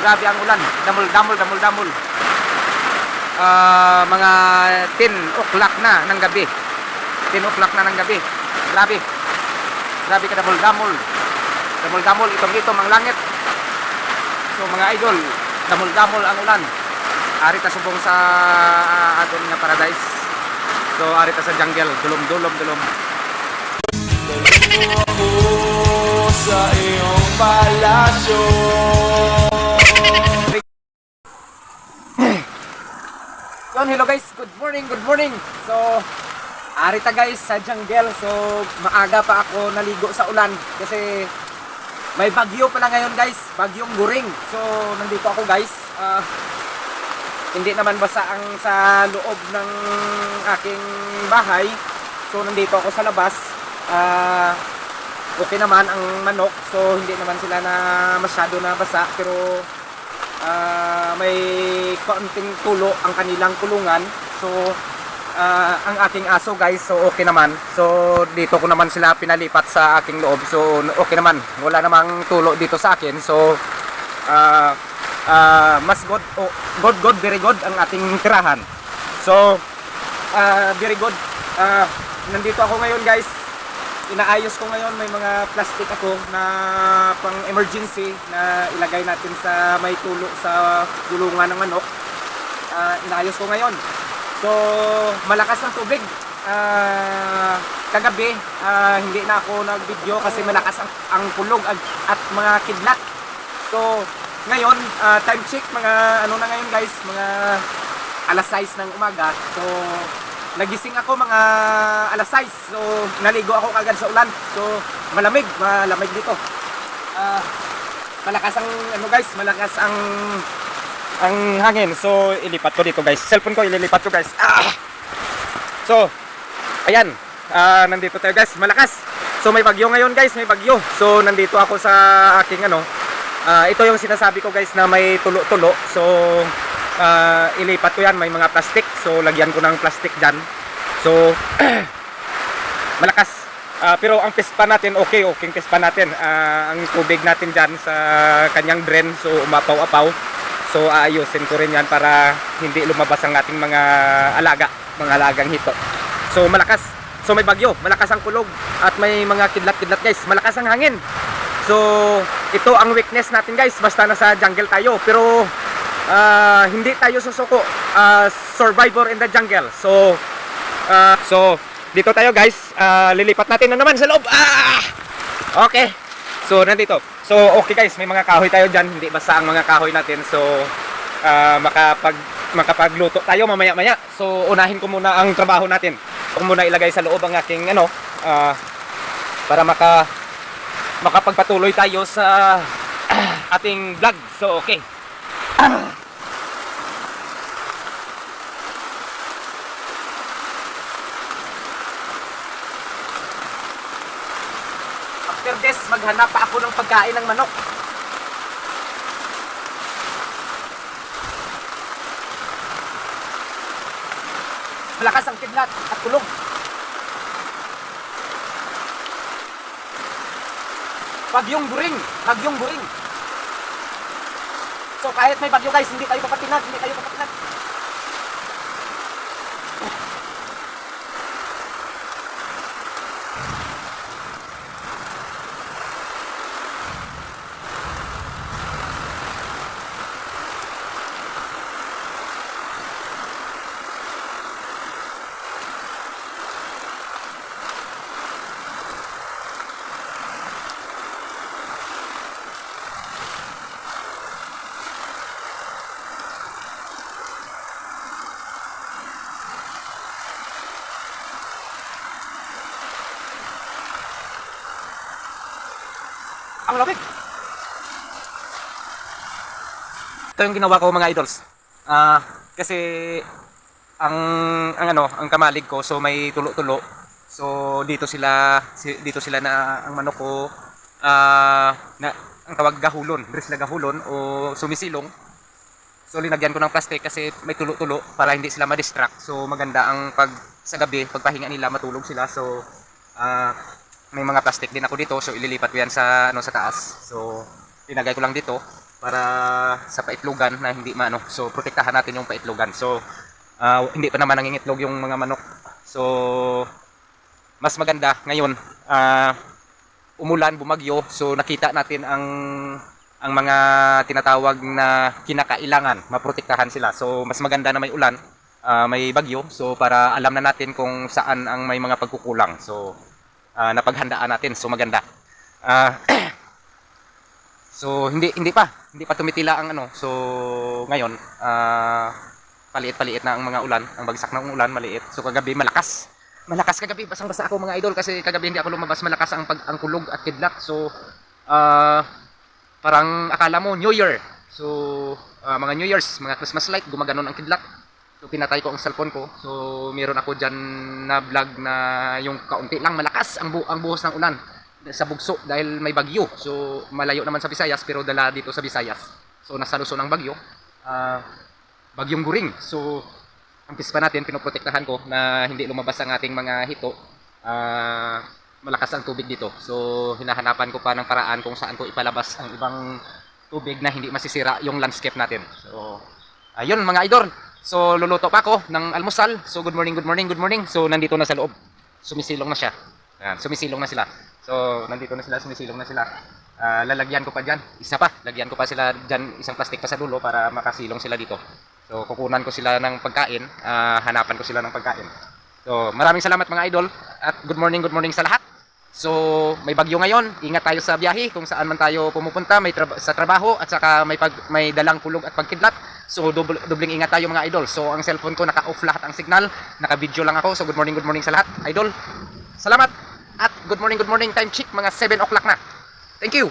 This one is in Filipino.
grabe ang ulan. Damol. Mga 10 o'clock na ng gabi. 10 o'clock na ng gabi. Grabe ka damol. Itom ang langit. So mga idol, damol ang ulan. Ari ta subong sa aton nga paradise. So ari ta sa jungle, dulom. Ako sa iyong palasyo. Yon, hello guys, good morning. So ari ta guys sa jungle. So maaga pa ako naligo sa ulan kasi may bagyo pala ngayon guys, bagyong Guring. So nandito ako guys. Hindi naman basa ang sa loob ng aking bahay. So nandito ako sa labas. Okay naman ang manok. So hindi naman sila na masyado na basa. Pero may konting tulo ang kanilang kulungan. So ang aking aso guys, so okay naman. So dito ko naman sila pinalipat sa aking loob. So okay naman, wala namang tulo dito sa akin. So mas good, very good ang ating tirahan. So very good. Nandito ako ngayon guys. Inaayos ko ngayon, may mga plastic ako na pang emergency na ilagay natin sa may tulo sa gulungan ng manok. Inaayos ko ngayon. So malakas ang tubig. Kagabi hindi na ako nag-video kasi malakas ang kulog at mga kidlat. So ngayon time check, mga ano na ngayon guys, mga alas 6 ng umaga. So nagising ako mga alas 6. So naligo ako kagad sa ulan. So malamig dito. Malakas ang ano guys, malakas ang hangin. So ilipat ko dito guys. Cellphone ko ililipat ko guys. So ayan, nandito tayo guys, malakas. So may bagyo ngayon guys, may bagyo. So nandito ako sa aking ano, ito yung sinasabi ko guys na may tulo-tulo. So ilipat ko yan, may mga plastic. So lagyan ko ng plastic dyan. So malakas. Pero ang pispa natin, okay pispa natin. Ang tubig natin dyan sa kanyang drain, so umapaw-apaw. So aayusin ko rin yan para hindi lumabas ang ating mga alagang hito. So malakas. So may bagyo, malakas ang kulog at may mga kidlat-kidlat guys. Malakas ang hangin. So ito ang weakness natin guys, basta nasa jungle tayo. Pero hindi tayo susuko. Survivor in the jungle. So dito tayo guys. Lilipat natin na naman sa loob. Okay. So nandito. So okay guys, may mga kahoy tayo dyan. Hindi basta ang mga kahoy natin. So makapagluto tayo mamaya-maya. So unahin ko muna ang trabaho natin. Ako muna ilagay sa loob ang aking ano, para makapagpatuloy tayo sa ating vlog. So okay. After this, maghanap pa ako ng pagkain ng manok. Malakas ang kidlat at kulog. Bagyong Guring. So kahit may bagyo guys, hindi tayo papatinag. Ang lamig. Ito yung ginawa ko mga idols. Kasi ang kamalig ko, so may tulo-tulo. So dito sila na ang manok ko na ang tawag gahulon, dres na gahulon o sumisilong. So linagyan ko ng plastic kasi may tulo-tulo para hindi sila ma-distract. So maganda ang sa gabi, pagpahinga nila matulog sila. So may mga plastic din ako dito, so ililipat ko yan sa sa taas. So linagay ko lang dito para sa paitlogan na hindi maano. So protektahan natin yung paitlogan. So hindi pa naman nangingitlog yung mga manok. So mas maganda ngayon umulan, bumagyo. So nakita natin ang mga tinatawag na kinakailangan, maprotektahan sila. So mas maganda na may ulan, may bagyo. So para alam na natin kung saan ang may mga pagkukulang. So napaghandaan natin. So maganda. So hindi pa tumitila ang ano. So ngayon paliit-paliit na ang mga ulan, ang bagsak ng ulan maliit. So kagabi malakas kagabi, basang-basa ako mga idol kasi kagabi hindi ako lumabas, malakas ang kulog at kidlat. So parang akala mo New Year. So mga New Year's, mga Christmas light, gumaganon ang kidlat. So pinatay ko ang cellphone ko. So meron ako diyan na vlog na yung kaunti lang malakas ang buhos ng ulan sa Bugso dahil may bagyo. So malayo naman sa Visayas pero dala dito sa Visayas. So nasa Luzon ang bagyo. Bagyong Guring. So ang pispa natin pinoprotektahan ko na hindi lumabas ang ating mga hito. Malakas ang tubig dito. So hinahanapan ko pa ng paraan kung saan ko ipalabas ang ibang tubig na hindi masisira yung landscape natin. So ayun mga idol. So luluto pa ako ng almusal. So good morning. So nandito na sa loob. Sumisilong na siya. Ayan, sumisilong na sila. So nandito na sila, sumisilong na sila. Lalagyan ko pa dyan. Isa pa. Lagyan ko pa sila dyan, isang plastic pa sa dulo para makasilong sila dito. So kukunan ko sila ng pagkain. Hanapan ko sila ng pagkain. So maraming salamat mga idol. At good morning sa lahat. So may bagyo ngayon. Ingat tayo sa biyahe kung saan man tayo pumupunta. Sa trabaho at saka may dalang kulog at pagkidlat. So dubling ingat tayo mga idol. So ang cellphone ko naka-off lahat ang signal. Naka-video lang ako. So good morning sa lahat idol. Salamat. At good morning time check mga 7 o'clock na. Thank you.